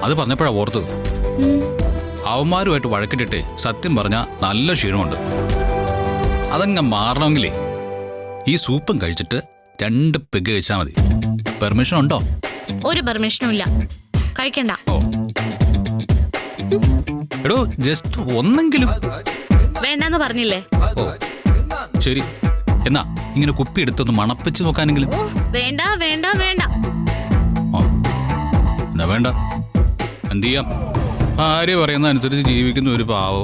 അത് പറഞ്ഞപ്പോഴാ ഓർത്തത്. അവന്മാരുമായിട്ട് വഴക്കിട്ടിട്ടേ സത്യം പറഞ്ഞ നല്ല ക്ഷീണമുണ്ട്. അതങ്ങ് മാറണമെങ്കിലേ ഈ സൂപ്പും കഴിച്ചിട്ട് 2 പെഗ് കഴിച്ചാൽ മതി. പെർമിഷൻ ഉണ്ടോ? ഒരു പെർമിഷനും ഇല്ല, കഴിക്കണ്ട. ഓ എടോ, ജസ്റ്റ് ഒന്നെങ്കിലും. വേണ്ടെന്ന് പറഞ്ഞില്ലേ? ഓ ശരി, എന്നാ ഇങ്ങനെ കുപ്പി എടുത്തൊന്ന് മണപ്പിച്ച് നോക്കാനെങ്കിലും. വേണ്ട വേണ്ട വേണ്ട. എന്നാ വേണ്ട, എന്ത് ചെയ്യാം? ആര് പറയുന്ന അനുസരിച്ച് ജീവിക്കുന്ന ഒരു പാവോ.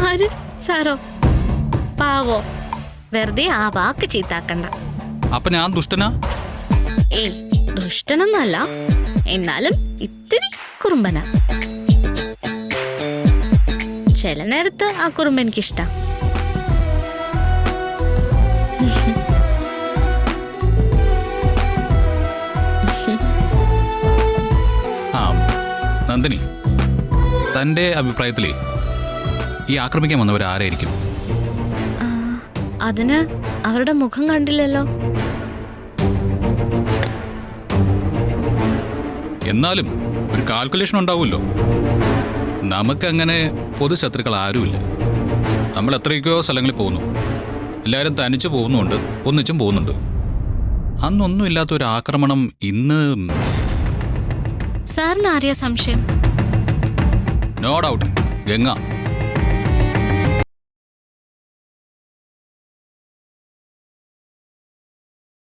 ആര്? സാറോ? പാവോ? വെറുതെ ആ വാക്ക് ചീത്താക്കണ്ട. അപ്പൊ ഞാൻ ദുഷ്ടനാ? ഏയ്, ദുഷ്ടനൊന്നല്ല, എന്നാലും ഇത്തിരി കുറുമ്പനാ. ചില നേരത്ത് ആ കുറുമ്പ് എനിക്കിഷ്ടാ. ആ നന്ദിനി, തന്റെ അഭിപ്രായത്തിലേ ഈ ആക്രമിക്കാൻ വന്നവർ ആരായിരിക്കും? അതിന് അവരുടെ മുഖം കണ്ടില്ലല്ലോ. എന്നാലും ഒരു കാൽക്കുലേഷൻ ഉണ്ടാവുമല്ലോ. നമുക്കങ്ങനെ പൊതുശത്രുക്കൾ ആരുമില്ല. നമ്മൾ എത്രയൊക്കെയോ സ്ഥലങ്ങളിൽ പോകുന്നു. എല്ലാവരും തനിച്ച് പോകുന്നുണ്ട്, ഒന്നിച്ചും പോകുന്നുണ്ട്. അന്നൊന്നും ഇല്ലാത്ത ഒരു ആക്രമണം ഇന്ന്. സാറിന് ആരെയാ സംശയം? No doubt Ganga.